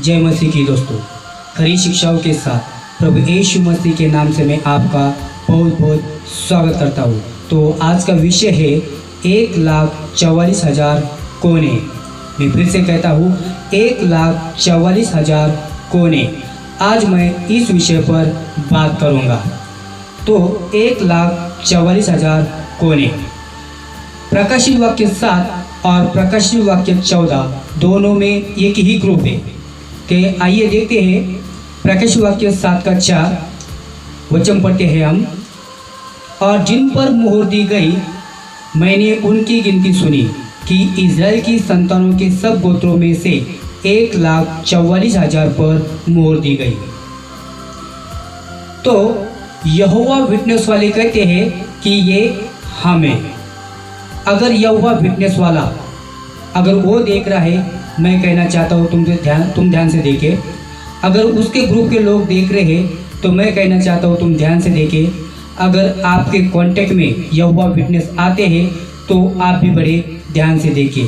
जय मसीह की दोस्तों, खरी शिक्षाओं के साथ प्रभु यीशु मसीह के नाम से मैं आपका बहुत बहुत स्वागत करता हूँ। तो आज का विषय है 1,44,000 कोने। मैं फिर से कहता हूँ 1,44,000 कोने। आज मैं इस विषय पर बात करूँगा। तो 1,44,000 कोने। प्रकाशित वाक्य 7 और प्रकाशित वाक्य 14 दोनों में एक ही ग्रुप है। कि आइए देखते हैं प्रकाशित वाक्य 7 का 4 वचन पढ़ते हैं हम। और जिन पर मोहर दी गई, मैंने उनकी गिनती सुनी कि इज़राइल की संतानों के सब गोत्रों में से 1,44,000 पर मोहर दी गई। तो यहोवा विटनेस वाले कहते हैं कि ये हमें, अगर यहोवा विटनेस वाला अगर वो देख रहा है, मैं कहना चाहता हूँ तुम ध्यान से देखें। अगर उसके ग्रुप के लोग देख रहे हैं तो मैं कहना चाहता हूँ तुम ध्यान से देखें। अगर आपके कांटेक्ट में यहोवा विटनेस आते हैं तो आप भी बड़े ध्यान से देखिए।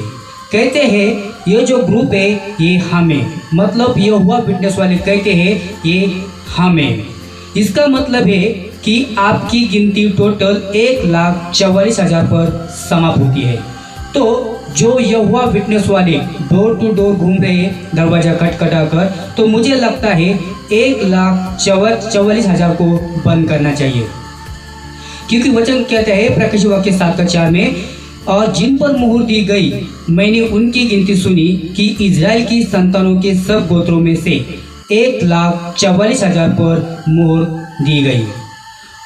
कहते हैं ये जो ग्रुप है ये हमें, मतलब यहोवा विटनेस वाले कहते हैं ये हमें। इसका मतलब है कि आपकी गिनती टोटल 1,44,000 पर समाप्त होती है। तो जो यहोवा विटनेस वाले डोर टू डोर घूम रहे हैं दरवाज़ा खटखटा कर, तो मुझे लगता है 1,44,000 को बंद करना चाहिए। क्योंकि वचन कहता है प्रकाशित वाक्य 7 का 4 में, और जिन पर मोहर दी गई, मैंने उनकी गिनती सुनी कि इज़राइल की संतानों के सब गोत्रों में से 1,44,000 पर मोहर दी गई।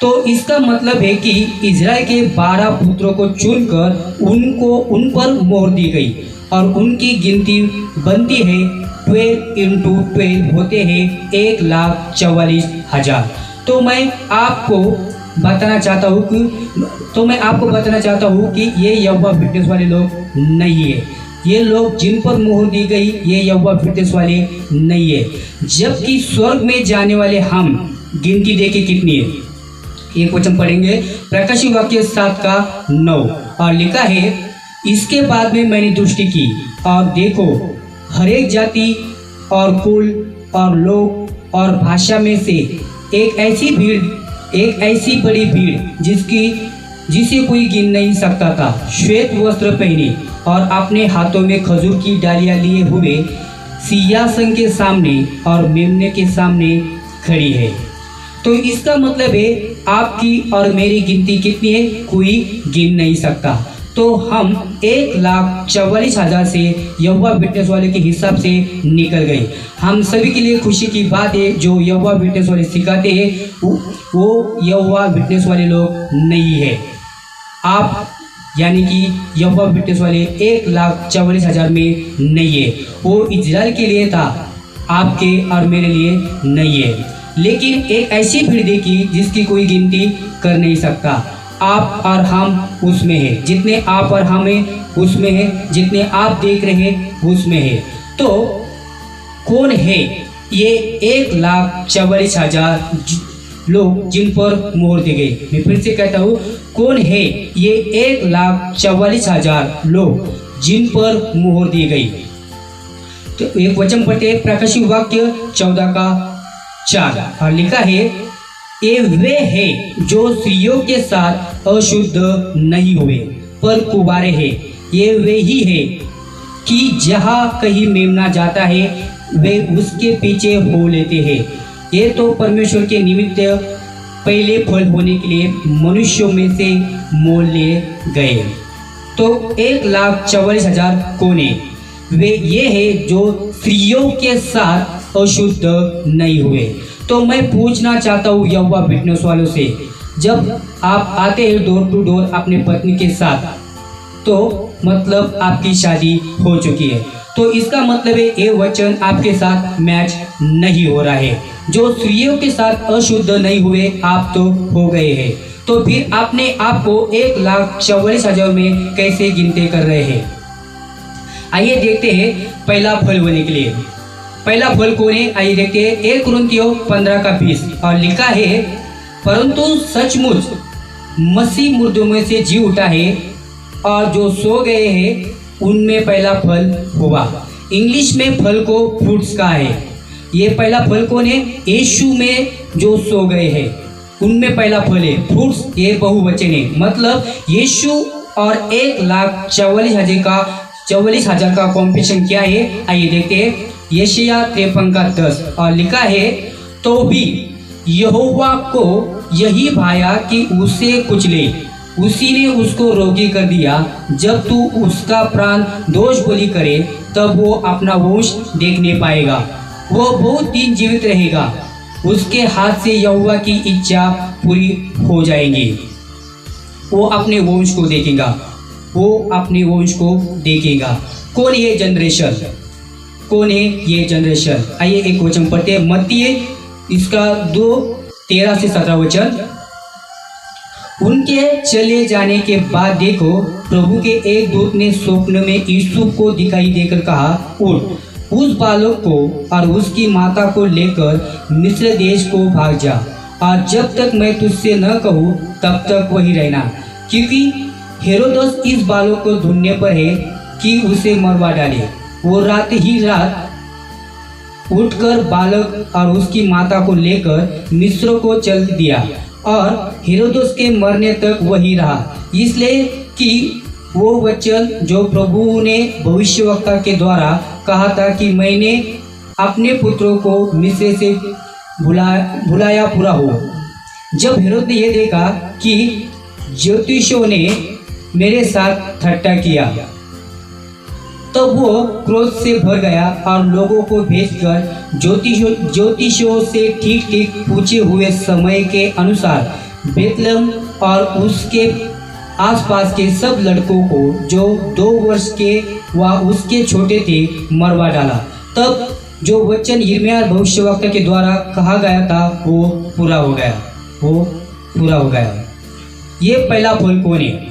तो इसका मतलब है कि इज़राइल के 12 पुत्रों को चुनकर उन पर मोहर दी गई और उनकी गिनती बनती है 12 × 12 होते हैं 1,44,000। तो मैं आपको बताना चाहता हूँ कि ये यहोवा विटनेस वाले लोग नहीं है। ये लोग जिन पर मोहर दी गई ये यहोवा विटनेस वाले नहीं है। जबकि स्वर्ग में जाने वाले हम, गिनती देखिए कितनी है। एक वचन पढ़ेंगे प्रकाशित वाक्य 7 का 9, और लिखा है, इसके बाद में मैंने दृष्टि की और देखो हर एक जाति और कुल और लोग और भाषा में से एक ऐसी बड़ी भीड़ जिसे कोई गिन नहीं सकता था, श्वेत वस्त्र पहने और अपने हाथों में खजूर की डालियां लिए हुए सिंहासन के सामने और मेमने के सामने खड़ी है। तो इसका मतलब है आपकी और मेरी गिनती कितनी है, कोई गिन नहीं सकता। तो हम 1,44,000 से यहोवा विटनेस वाले के हिसाब से निकल गए। हम सभी के लिए खुशी की बात है, जो यहोवा विटनेस वाले सिखाते हैं वो यहोवा विटनेस वाले लोग नहीं है। आप यानी कि यहोवा विटनेस वाले 1,44,000 में नहीं है। वो इज़राइल के लिए था, आपके और मेरे लिए नहीं है। लेकिन एक ऐसी भीड़ देखी जिसकी कोई गिनती कर नहीं सकता। आप और हम उसमें हैं, जितने आप और हम हैं उसमें हैं, जितने आप देख रहे हैं उसमें है। तो कौन है ये 1,44,000 लोग जिन पर मोहर दी गई? मैं फिर से कहता हूँ, कौन है ये 1,44,000 लोग जिन पर मोहर दी गई? तो एक वचन पढ़ते हैं प्रकाशित वाक्य 14 का 4, और लिखा है, ये वे हैं जो स्त्रियों के साथ अशुद्ध नहीं हुए पर कुंवारे हैं। ये वे ही है कि जहाँ कहीं मेमना जाता है वे उसके पीछे हो लेते हैं। ये तो परमेश्वर के निमित्त पहले फल होने के लिए मनुष्यों में से मोल लिए गए। तो 1,44,000 कोने वे ये है जो स्त्रियों के साथ अशुद्ध नहीं हुए। तो मैं पूछना चाहता हूँ यहोवा विटनेस वालों से, जब आप आते हैं डोर टू डोर अपने पत्नी के साथ, तो मतलब आपकी शादी हो चुकी है। तो इसका मतलब है ये वचन आपके साथ मैच नहीं हो रहा है। जो स्त्रियों के साथ अशुद्ध नहीं हुए आप तो हो गए हैं। तो फिर अपने आप को 1,44,000 में कैसे गिनते कर रहे हैं? आइए देखते हैं पहला फल होने के लिए। पहला फल कौन है? आइए देखते हैं 1 कुरिन्थियों 15 का 20, और लिखा है, परंतु सचमुच मसीह मुर्दों में से जी उठा है और जो सो गए हैं उनमें पहला फल हुआ। इंग्लिश में फल को फ्रूट्स का है। ये पहला फल कौन है? यीशु में जो सो गए हैं उनमें पहला फल है फ्रूट्स। ये बहुवचन है, मतलब यीशु और 1,44,000 का कॉम्पिटिशन क्या है? आइए देखते हैं। यशायाह 53:10 और लिखा है, तो भी यहोवा को यही भाया कि उसे कुचले, उसी ने उसको रोगी कर दिया। जब तू उसका प्राण दोष बलि करे तब वो अपना वंश देखने पाएगा, वो बहुत दिन जीवित रहेगा, उसके हाथ से यहोवा की इच्छा पूरी हो जाएगी। वो अपने वंश को देखेगा, वो अपने वंश को देखेगा। कौन ये जनरेशन? कौन है ये जनरेशन? आइए एक वचन पढ़ते हैं, मत्ती इसका 2:13-17 वचन। उनके चले जाने के बाद देखो, प्रभु के एक दूत ने स्वप्न में यूसुफ को दिखाई देकर कहा, उठ, उस बालक को और उसकी माता को लेकर मिस्र देश को भाग जा, और जब तक मैं तुझसे न कहूँ तब तक वहीं रहना, क्योंकि हेरोदस इस बालक को ढूंढने पर है कि उसे मरवा डाले। वो रात ही रात उठकर बालक और उसकी माता को लेकर मिस्र को चल दिया, और हेरोदस के मरने तक वही रहा, इसलिए कि वो वचन जो प्रभु ने भविष्यवक्ता के द्वारा कहा था कि मैंने अपने पुत्रों को मिस्र से बुलाया पूरा हो। जब हेरोद ने यह देखा कि ज्योतिषियों ने मेरे साथ ठट्टा किया, तब वो क्रोध से भर गया और लोगों को भेजकर ज्योतिषियों से ठीक ठीक पूछे हुए समय के अनुसार बेतलहम और उसके आसपास के सब लड़कों को जो 2 वर्ष के व उसके छोटे थे मरवा डाला। तब जो वचन यिर्मयाह भविष्यवक्ता के द्वारा कहा गया था वो पूरा हो गया, वो पूरा हो गया। ये पहला फल कौन है?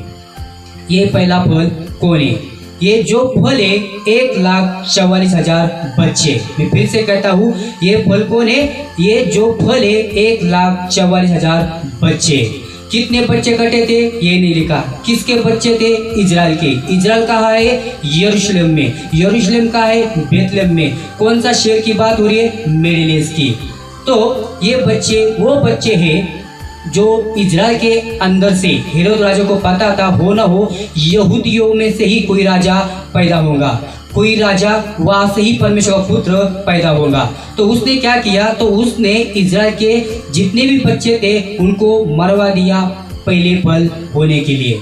ये पहला फल कौन है? ये जो फल है 1,44,000 बच्चे। मैं फिर से कहता हूँ, ये फल कौन है? ये जो फल है 1,44,000 बच्चे। कितने बच्चे कटे थे ये नहीं लिखा। किसके बच्चे थे? इजराइल के। इजराइल कहाँ है? यरूशलेम में। यरूशलेम कहाँ है? बेतलेहम में। कौन सा शहर की बात हो रही है? मेडिलेस की। तो ये बच्चे वो बच्चे हैं जो इजराइल के अंदर से हेरोद राजा को पता था, हो ना हो यहूदियों में से ही कोई राजा पैदा होगा, कोई राजा वहाँ से ही परमेश्वर का पुत्र पैदा होगा। तो उसने क्या किया? तो उसने इजराइल के जितने भी बच्चे थे उनको मरवा दिया पहले फल होने के लिए।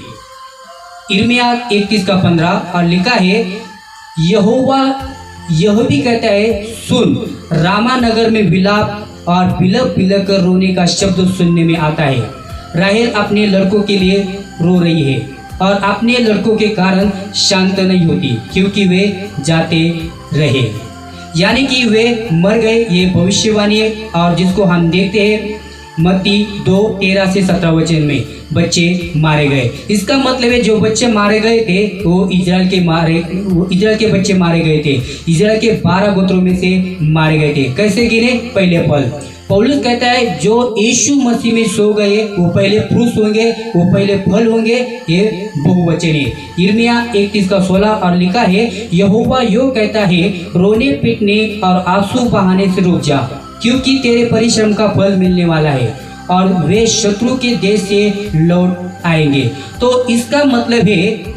यिर्मयाह 31:15 और लिखा है, यहोवा यह भी कहता है, सुन, रामा नगर में विलाप और बिलक बिलक कर रोने का शब्द सुनने में आता है। राहेल अपने लड़कों के लिए रो रही है और अपने लड़कों के कारण शांत नहीं होती, क्योंकि वे जाते रहे, यानी कि वे मर गए। ये भविष्यवाणी है, और जिसको हम देखते हैं मत्ती 2:13-17 वचन में बच्चे मारे गए। इसका मतलब है जो बच्चे मारे गए थे वो इजराइल के बच्चे मारे गए थे। इजराइल के 12 गोत्रों में से मारे गए थे। कैसे गिने? पहले फल। पौलुस कहता है जो यीशु मसीह में सो गए वो पहले पुरुष होंगे, वो पहले फल होंगे। ये बहुवचन है। यिर्मयाह 31:16 और लिखा है, यहोवा यो कहता है, रोने पीटने और आंसू बहाने से रुक जा, क्योंकि तेरे परिश्रम का फल मिलने वाला है और वे शत्रु के देश से लौट आएंगे। तो इसका मतलब है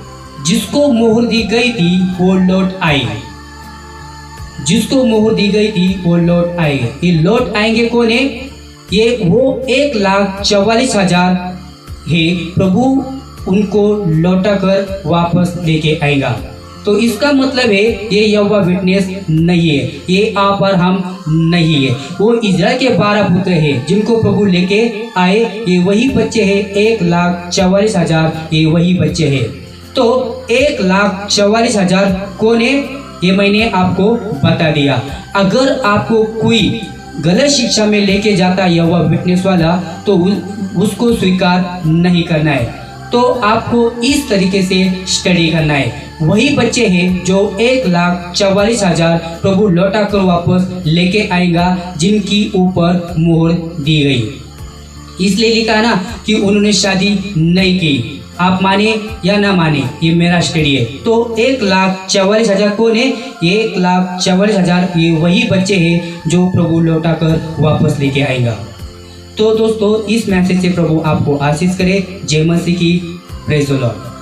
जिसको मोहर दी गई थी वो लौट आई, जिसको मोहर दी गई थी वो लौट आएंगे। ये लौट आएंगे कौन है? ये वो 1,44,000 है। प्रभु उनको लौटा कर वापस लेके आएगा। तो इसका मतलब है ये यहोवा विटनेस नहीं है, ये आप और हम नहीं है। वो इजराइल के 12 पुत्र हैं जिनको प्रभु लेके आए, ये वही बच्चे हैं। 1,44,000 ये वही बच्चे हैं। तो 1,44,000 कौन है ये मैंने आपको बता दिया। अगर आपको कोई गलत शिक्षा में लेके जाता है यहोवा विटनेस वाला, तो उसको स्वीकार नहीं करना है। तो आपको इस तरीके से स्टडी करना है। वही बच्चे हैं जो 1,44,000 प्रभु लौटा कर वापस लेके आएगा, जिनकी ऊपर मोहर दी गई। इसलिए लिखा ना कि उन्होंने शादी नहीं की, आप माने या ना माने, ये मेरा स्टडी है। तो 1,44,000 कौन है? 1,44,000 ये वही बच्चे हैं जो प्रभु लौटा कर वापस लेके आएगा। तो दोस्तों, इस मैसेज से प्रभु आपको आशीष करे। जय मसीह की। Praise the Lord.